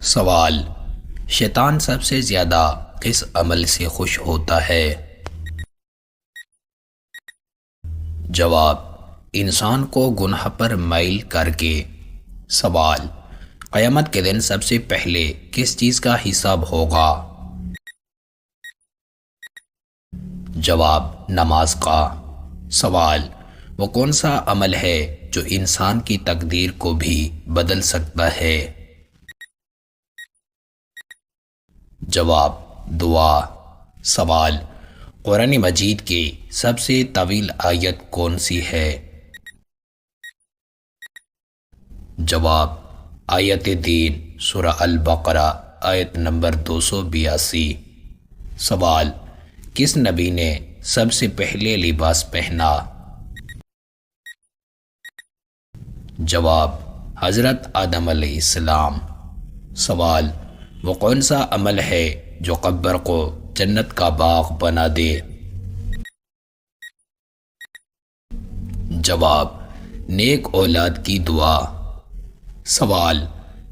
سوال: شیطان سب سے زیادہ کس عمل سے خوش ہوتا ہے؟ جواب: انسان کو گناہ پر مائل کر کے۔ سوال: قیامت کے دن سب سے پہلے کس چیز کا حساب ہوگا؟ جواب: نماز کا۔ سوال: وہ کون سا عمل ہے جو انسان کی تقدیر کو بھی بدل سکتا ہے؟ جواب: دعا۔ سوال: قرآن مجید کی سب سے طویل آیت کون سی ہے؟ جواب: آیت دین، سورہ البقرہ، آیت نمبر 282۔ سوال: کس نبی نے سب سے پہلے لباس پہنا؟ جواب: حضرت آدم علیہ السلام۔ سوال: وہ کون سا عمل ہے جو قبر کو جنت کا باغ بنا دے؟ جواب: نیک اولاد کی دعا۔ سوال: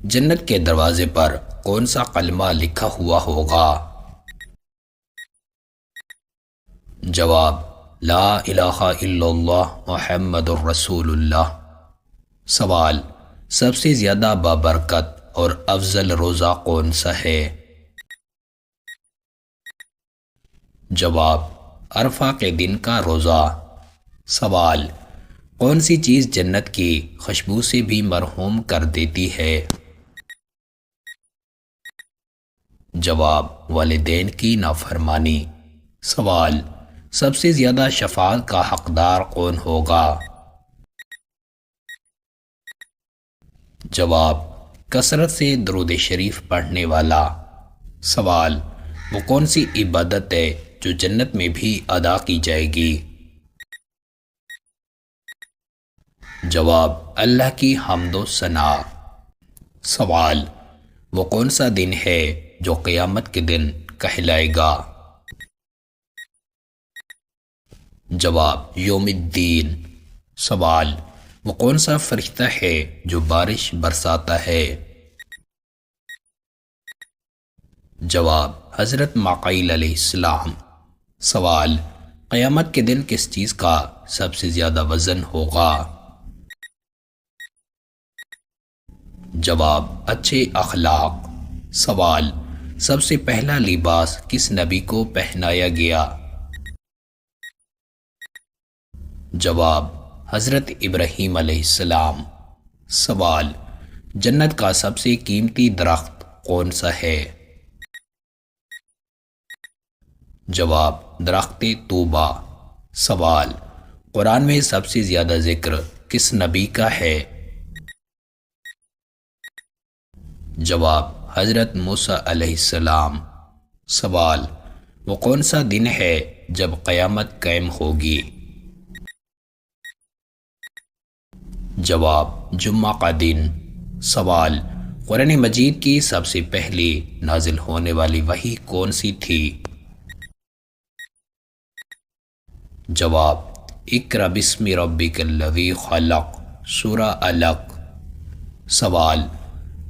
جنت کے دروازے پر کون سا کلمہ لکھا ہوا ہوگا؟ جواب: لا الہ الا اللہ محمد الرسول اللہ۔ سوال: سب سے زیادہ بابرکت اور افضل روزہ کون سا ہے؟ جواب: عرفہ کے دن کا روزہ۔ سوال: کون سی چیز جنت کی خوشبو سے بھی مرحوم کر دیتی ہے؟ جواب: والدین کی نافرمانی۔ سوال: سب سے زیادہ شفاعت کا حقدار کون ہوگا؟ جواب: کثرت سے درود شریف پڑھنے والا۔ سوال: وہ کون سی عبادت ہے جو جنت میں بھی ادا کی جائے گی؟ جواب: اللہ کی حمد و ثنا۔ سوال: وہ کون سا دن ہے جو قیامت کے دن کہلائے گا؟ جواب: یوم الدین۔ سوال: وہ کون سا فرشتہ ہے جو بارش برساتا ہے؟ جواب: حضرت مکائیل علیہ السلام۔ سوال: قیامت کے دن کس چیز کا سب سے زیادہ وزن ہوگا؟ جواب: اچھے اخلاق۔ سوال: سب سے پہلا لباس کس نبی کو پہنایا گیا؟ جواب: حضرت ابراہیم علیہ السلام۔ سوال: جنت کا سب سے قیمتی درخت کون سا ہے؟ جواب: درخت طوبیٰ۔ سوال: قرآن میں سب سے زیادہ ذکر کس نبی کا ہے؟ جواب: حضرت موسیٰ علیہ السلام۔ سوال: وہ کون سا دن ہے جب قیامت قائم ہوگی؟ جواب: جمعہ کا دن۔ سوال: قرآن مجید کی سب سے پہلی نازل ہونے والی وحی کون سی تھی؟ جواب: اقرأ بسم ربک الذی خلق، سورہ علق۔ سوال: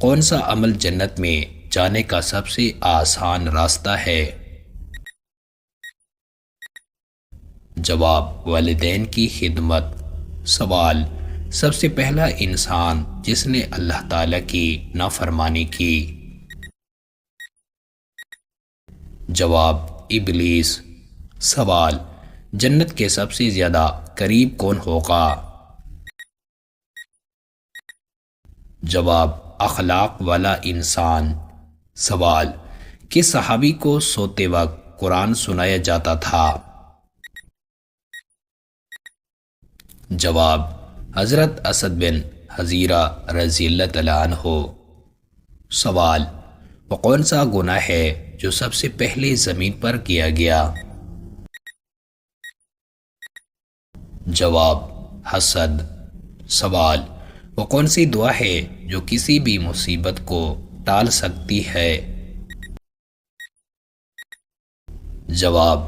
کون سا عمل جنت میں جانے کا سب سے آسان راستہ ہے؟ جواب: والدین کی خدمت۔ سوال: سب سے پہلا انسان جس نے اللہ تعالیٰ کی نافرمانی کی؟ جواب: ابلیس۔ سوال: جنت کے سب سے زیادہ قریب کون ہوگا؟ جواب: اخلاق والا انسان۔ سوال: کس صحابی کو سوتے وقت قرآن سنایا جاتا تھا؟ جواب: حضرت اسد بن حزیرہ رضی اللہ تعالیٰ عنہ۔ سوال: وہ کون سا گناہ ہے جو سب سے پہلے زمین پر کیا گیا؟ جواب: حسد۔ سوال: وہ کون سی دعا ہے جو کسی بھی مصیبت کو ٹال سکتی ہے؟ جواب: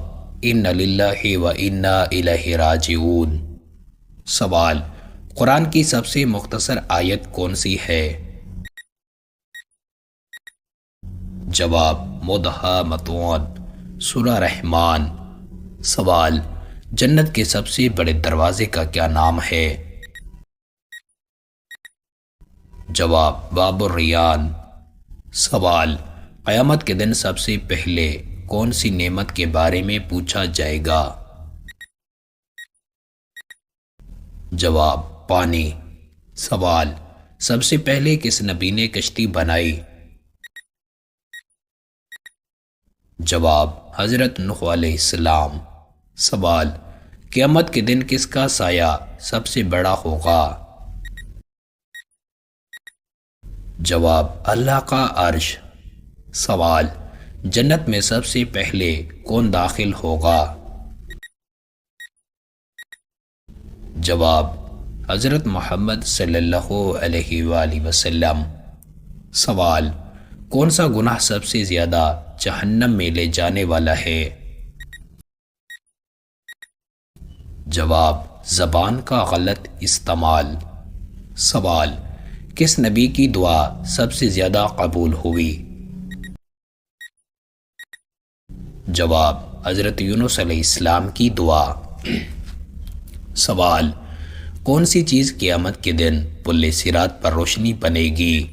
ان للہ و انا الیہ راجعون۔ سوال: قرآن کی سب سے مختصر آیت کون سی ہے؟ جواب مدحامتون سورہ رحمان۔ سوال جنت کے سب سے بڑے دروازے کا کیا نام ہے؟ جواب باب الریان۔ سوال قیامت کے دن سب سے پہلے کون سی نعمت کے بارے میں پوچھا جائے گا؟ جواب پانی۔ سوال سب سے پہلے کس نبی نے کشتی بنائی؟ جواب حضرت نوح علیہ السلام۔ سوال قیامت کے دن کس کا سایہ سب سے بڑا ہوگا؟ جواب اللہ کا عرش۔ سوال جنت میں سب سے پہلے کون داخل ہوگا؟ جواب حضرت محمد صلی اللہ علیہ وآلہ وسلم۔ سوال کون سا گناہ سب سے زیادہ جہنم میں لے جانے والا ہے؟ جواب زبان کا غلط استعمال۔ سوال کس نبی کی دعا سب سے زیادہ قبول ہوئی؟ جواب حضرت یونس علیہ السلام کی دعا۔ سوال کون سی چیز قیامت کے دن پل صراط پر روشنی بنے گی؟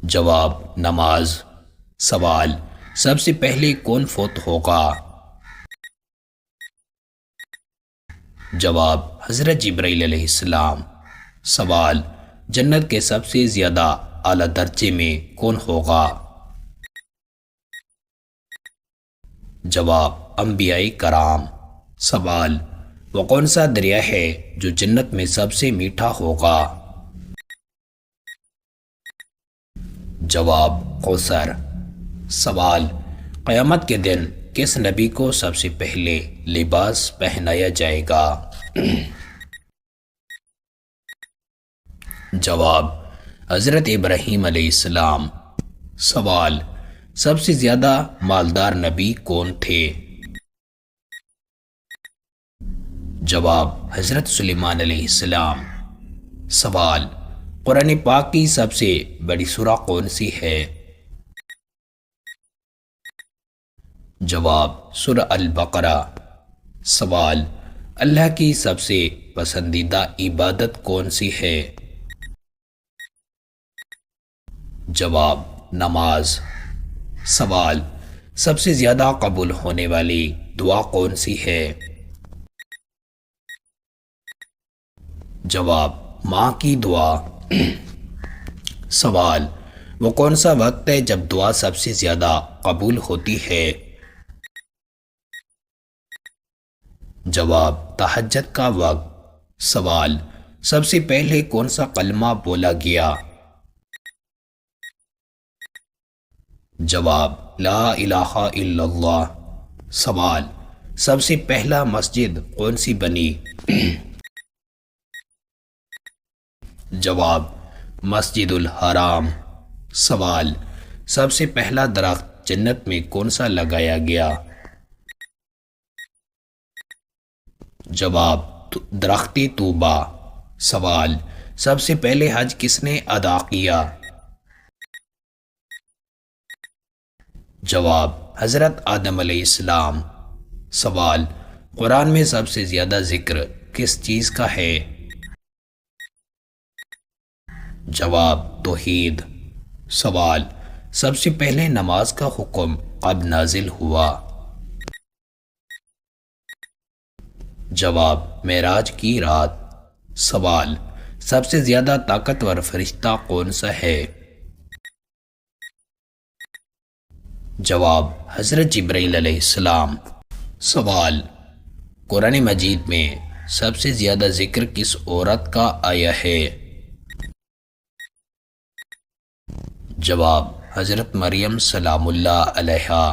جواب نماز۔ سوال سب سے پہلے کون فوت ہوگا؟ جواب حضرت جبرائیل علیہ السلام۔ سوال جنت کے سب سے زیادہ اعلیٰ درجے میں کون ہوگا؟ جواب انبیاء کرام۔ سوال وہ کون سا دریا ہے جو جنت میں سب سے میٹھا ہوگا؟ جواب کوثر۔ سوال قیامت کے دن کس نبی کو سب سے پہلے لباس پہنایا جائے گا؟ جواب حضرت ابراہیم علیہ السلام۔ سوال سب سے زیادہ مالدار نبی کون تھے؟ جواب حضرت سلیمان علیہ السلام۔ سوال قرآن پاک کی سب سے بڑی سورہ کون سی ہے؟ جواب سورہ البقرہ۔ سوال اللہ کی سب سے پسندیدہ عبادت کون سی ہے؟ جواب نماز۔ سوال سب سے زیادہ قبول ہونے والی دعا کون سی ہے؟ جواب ماں کی دعا۔ سوال وہ کون سا وقت ہے جب دعا سب سے زیادہ قبول ہوتی ہے؟ جواب تہجد کا وقت۔ سوال سب سے پہلے کون سا کلمہ بولا گیا؟ جواب لا الہ الا اللہ۔ سوال سب سے پہلا مسجد کون سی بنی؟ جواب مسجد الحرام۔ سوال سب سے پہلا درخت جنت میں کون سا لگایا گیا؟ جواب درخت طوبہ۔ سوال سب سے پہلے حج کس نے ادا کیا؟ جواب حضرت آدم علیہ السلام۔ سوال قرآن میں سب سے زیادہ ذکر کس چیز کا ہے؟ جواب توحید۔ سوال سب سے پہلے نماز کا حکم کب نازل ہوا؟ جواب معراج کی رات۔ سوال سب سے زیادہ طاقتور فرشتہ کون سا ہے؟ جواب حضرت جبرائیل علیہ السلام۔ سوال قرآن مجید میں سب سے زیادہ ذکر کس عورت کا آیا ہے؟ جواب حضرت مریم سلام اللہ علیہا۔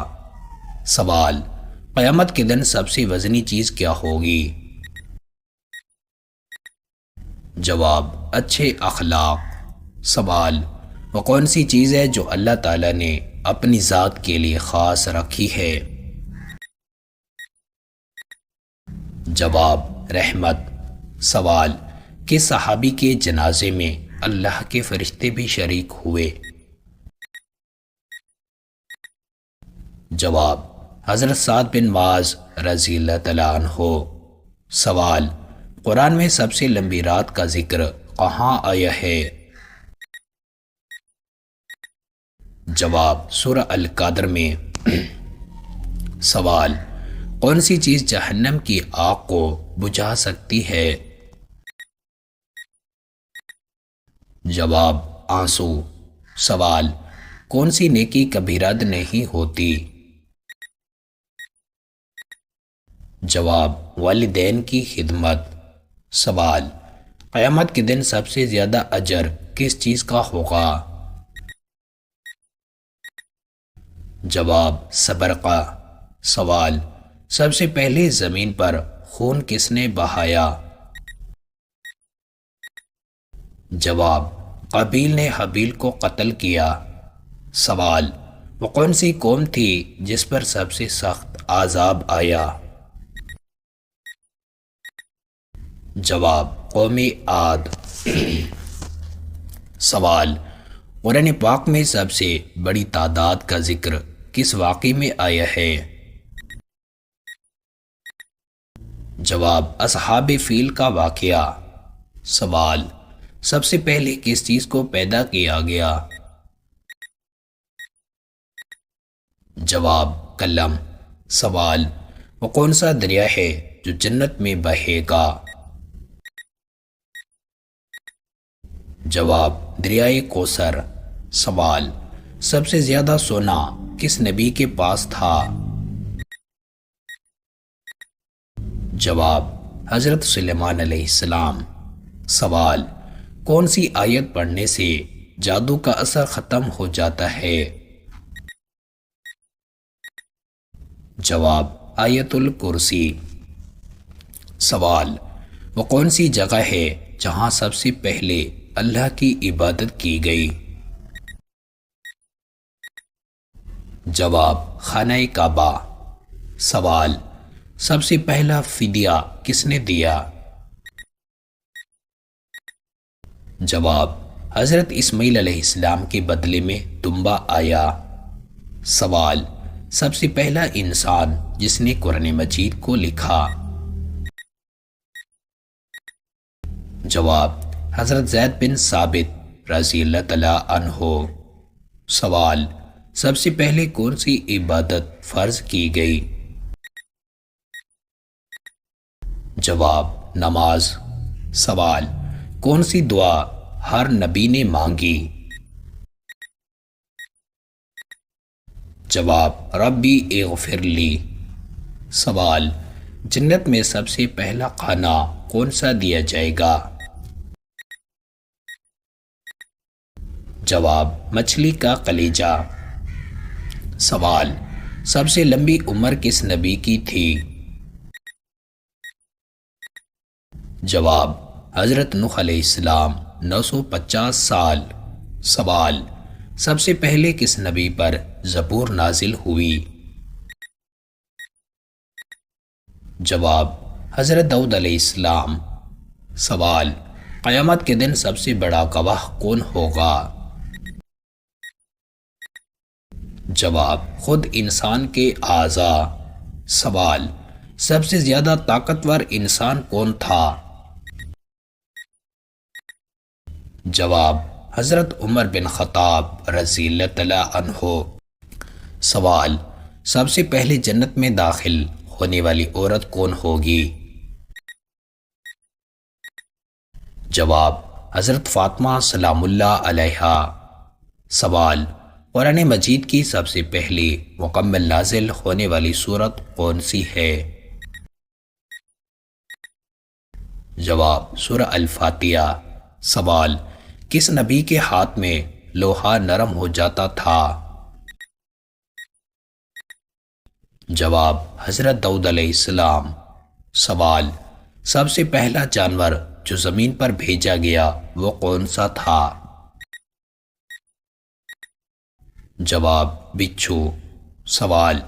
سوال قیامت کے دن سب سے وزنی چیز کیا ہوگی؟ جواب اچھے اخلاق۔ سوال وہ کون سی چیز ہے جو اللہ تعالیٰ نے اپنی ذات کے لیے خاص رکھی ہے؟ جواب رحمت۔ سوال کس صحابی کے جنازے میں اللہ کے فرشتے بھی شریک ہوئے؟ جواب: حضرت سعد بن معاذ رضی اللہ تعالیٰ عنہ۔ سوال: قرآن میں سب سے لمبی رات کا ذکر کہاں آیا ہے؟ جواب: سورہ القدر میں۔ سوال: کون سی چیز جہنم کی آگ کو بجھا سکتی ہے؟ جواب: آنسو۔ سوال: کون سی نیکی کبھی رد نہیں ہوتی؟ جواب: والدین کی خدمت۔ سوال: قیامت کے دن سب سے زیادہ اجر کس چیز کا ہوگا؟ جواب: صبر کا۔ سوال: سب سے پہلے زمین پر خون کس نے بہایا؟ جواب: قابیل نے حابیل کو قتل کیا۔ سوال: وہ کون سی قوم تھی جس پر سب سے سخت عذاب آیا؟ جواب: قوم عاد۔ سوال: قرآن پاک میں سب سے بڑی تعداد کا ذکر کس واقعے میں آیا ہے؟ جواب: اصحاب فیل کا واقعہ۔ سوال: سب سے پہلے کس چیز کو پیدا کیا گیا؟ جواب: قلم۔ سوال: وہ کون سا دریا ہے جو جنت میں بہے گا؟ جواب: دریائے کوثر۔ سوال: سب سے زیادہ سونا کس نبی کے پاس تھا؟ جواب: حضرت سلیمان علیہ السلام۔ سوال: کون سی آیت پڑھنے سے جادو کا اثر ختم ہو جاتا ہے؟ جواب: آیت الکرسی۔ سوال: وہ کون سی جگہ ہے جہاں سب سے پہلے اللہ کی عبادت کی گئی؟ جواب: خانہ کعبہ۔ سوال: سب سے پہلا فدیہ کس نے دیا؟ جواب: حضرت اسماعیل علیہ السلام کے بدلے میں دمبا آیا۔ سوال: سب سے پہلا انسان جس نے قرآن مجید کو لکھا؟ جواب: حضرت زید بن ثابت رضی اللہ تعالیٰ عنہ۔ سوال: سب سے پہلے کون سی عبادت فرض کی گئی؟ جواب: نماز۔ سوال: کون سی دعا ہر نبی نے مانگی؟ جواب: ربی اغفر لی۔ سوال: جنت میں سب سے پہلا کھانا کون سا دیا جائے گا؟ جواب: مچھلی کا کلیجہ۔ سوال: سب سے لمبی عمر کس نبی کی تھی؟ جواب: حضرت نوح علیہ السلام 950 سال۔ سوال: سب سے پہلے کس نبی پر زبور نازل ہوئی؟ جواب: حضرت داؤد علیہ السلام۔ سوال: قیامت کے دن سب سے بڑا گواہ کون ہوگا؟ جواب: خود انسان کے اعضاء۔ سوال: سب سے زیادہ طاقتور انسان کون تھا؟ جواب: حضرت عمر بن خطاب رضی اللہ تعالیٰ عنہ۔ سوال: سب سے پہلے جنت میں داخل ہونے والی عورت کون ہوگی؟ جواب: حضرت فاطمہ سلام اللہ علیہا۔ سوال: قرآن مجید کی سب سے پہلی مکمل نازل ہونے والی سورت کون سی ہے؟ جواب: سورہ الفاتحہ۔ سوال: کس نبی کے ہاتھ میں لوہا نرم ہو جاتا تھا؟ جواب: حضرت داؤد علیہ السلام۔ سوال: سب سے پہلا جانور جو زمین پر بھیجا گیا وہ کون سا تھا؟ جواب: بچھو۔ سوال: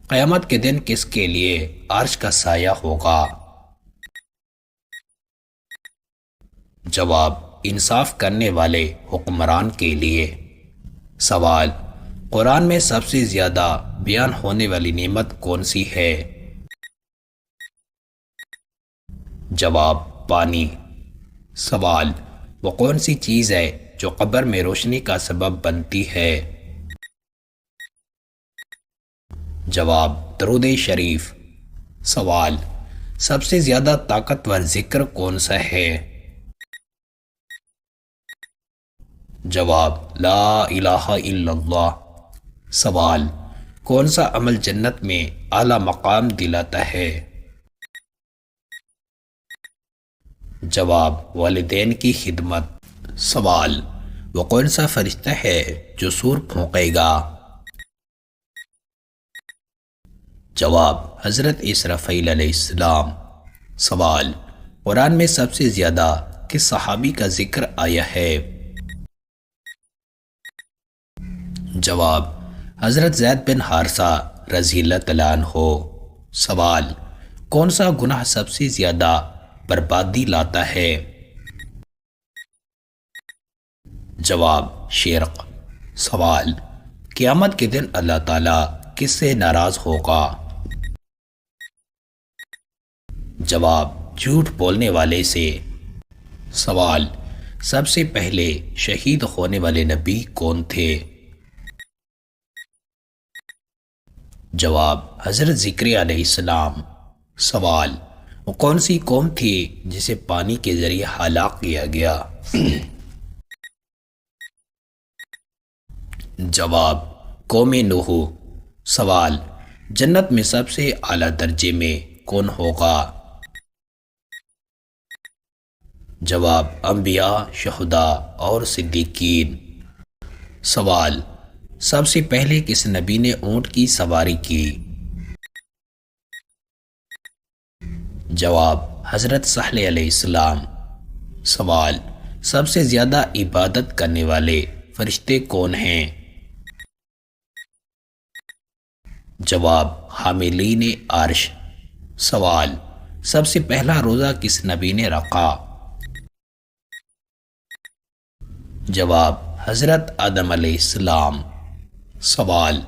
قیامت کے دن کس کے لیے عرش کا سایہ ہوگا؟ جواب: انصاف کرنے والے حکمران کے لیے۔ سوال: قرآن میں سب سے زیادہ بیان ہونے والی نعمت کون سی ہے؟ جواب پانی۔ سوال، وہ کون سی چیز ہے جو قبر میں روشنی کا سبب بنتی ہے؟ جواب درود شریف۔ سوال، سب سے زیادہ طاقتور ذکر کون سا ہے؟ جواب لا الہ الا اللہ۔ سوال، کون سا عمل جنت میں اعلیٰ مقام دلاتا ہے؟ جواب والدین کی خدمت۔ سوال، وہ کون سا فرشتہ ہے جو سور پھونکے گا؟ جواب حضرت اسرافیل علیہ السلام۔ سوال، قرآن میں سب سے زیادہ کس صحابی کا ذکر آیا ہے؟ جواب حضرت زید بن حارثہ رضی اللہ تعالیٰ عنہ۔ سوال، کون سا گناہ سب سے زیادہ بربادی لاتا ہے؟ جواب شرک۔ سوال، قیامت کے دن اللہ تعالیٰ کس سے ناراض ہوگا؟ جواب جھوٹ بولنے والے سے۔ سوال، سب سے پہلے شہید ہونے والے نبی کون تھے؟ جواب حضرت زکریا علیہ السلام۔ سوال، وہ کون سی قوم تھی جسے پانی کے ذریعے ہلاک کیا گیا؟ جواب قوم نوح۔ سوال، جنت میں سب سے اعلیٰ درجے میں کون ہوگا؟ جواب انبیاء، شہداء اور صدیقین۔ سوال، سب سے پہلے کس نبی نے اونٹ کی سواری کی؟ جواب حضرت صالح علیہ السلام۔ سوال، سب سے زیادہ عبادت کرنے والے فرشتے کون ہیں؟ جواب حاملین عرش۔ سوال، سب سے پہلا روزہ کس نبی نے رکھا؟ جواب حضرت آدم علیہ السلام۔ سوال،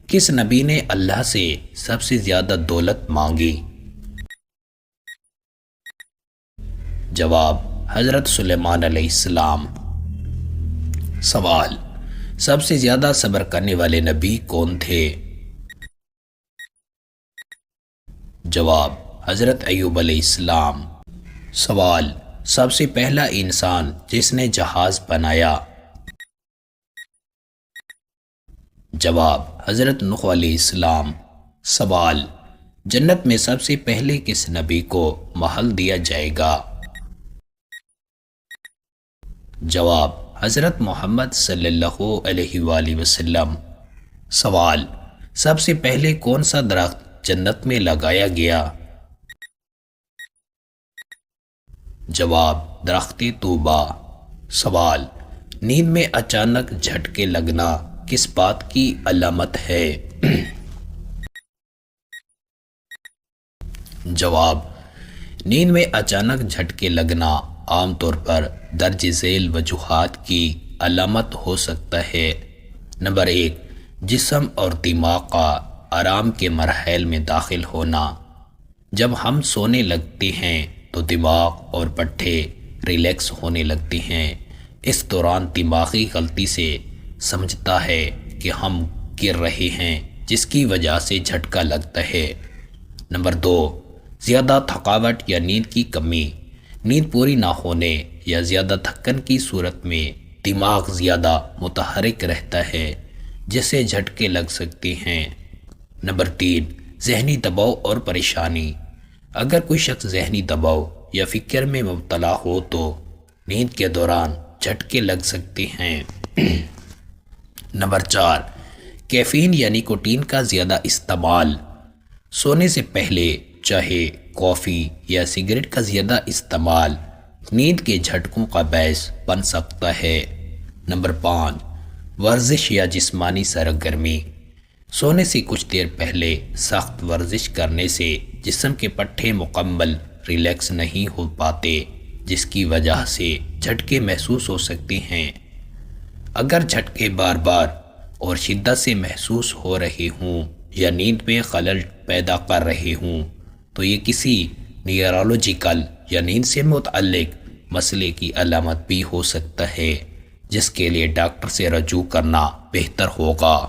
کس نبی نے اللہ سے سب سے زیادہ دولت مانگی؟ جواب حضرت سلیمان علیہ السلام۔ سوال، سب سے زیادہ صبر کرنے والے نبی کون تھے؟ جواب حضرت ایوب علیہ السلام۔ سوال، سب سے پہلا انسان جس نے جہاز بنایا؟ جواب حضرت نوح علیہ السلام۔ سوال، جنت میں سب سے پہلے کس نبی کو محل دیا جائے گا؟ جواب حضرت محمد صلی اللہ علیہ وآلہ وسلم۔ سوال، سب سے پہلے کون سا درخت جنت میں لگایا گیا؟ جواب درخت طوبہ۔ سوال، نیند میں اچانک جھٹکے لگنا کس بات کی علامت ہے؟ جواب، نیند میں اچانک جھٹکے لگنا عام طور پر درج ذیل وجوہات کی علامت ہو سکتا ہے۔ نمبر 1، جسم اور دماغ کا آرام کے مراحل میں داخل ہونا۔ جب ہم سونے لگتے ہیں تو دماغ اور پٹھے ریلیکس ہونے لگتے ہیں۔ اس دوران دماغی غلطی سے سمجھتا ہے کہ ہم گر رہے ہیں، جس کی وجہ سے جھٹکا لگتا ہے۔ نمبر 2، زیادہ تھکاوٹ یا نیند کی کمی۔ نیند پوری نہ ہونے یا زیادہ تھکن کی صورت میں دماغ زیادہ متحرک رہتا ہے، جس سے جھٹکے لگ سکتے ہیں۔ نمبر 3، ذہنی دباؤ اور پریشانی۔ اگر کوئی شخص ذہنی دباؤ یا فکر میں مبتلا ہو تو نیند کے دوران جھٹکے لگ سکتے ہیں۔ نمبر 4، کیفین یا نکوٹین کا زیادہ استعمال۔ سونے سے پہلے چائے، کافی یا سگریٹ کا زیادہ استعمال نیند کے جھٹکوں کا باعث بن سکتا ہے۔ نمبر 5، ورزش یا جسمانی سرگرمی۔ سونے سے کچھ دیر پہلے سخت ورزش کرنے سے جسم کے پٹھے مکمل ریلیکس نہیں ہو پاتے، جس کی وجہ سے جھٹکے محسوس ہو سکتے ہیں۔ اگر جھٹکے بار بار اور شدت سے محسوس ہو رہی ہوں یا نیند میں خلل پیدا کر رہی ہوں تو یہ کسی نیورولوجیکل یا نیند سے متعلق مسئلے کی علامت بھی ہو سکتا ہے، جس کے لیے ڈاکٹر سے رجوع کرنا بہتر ہوگا۔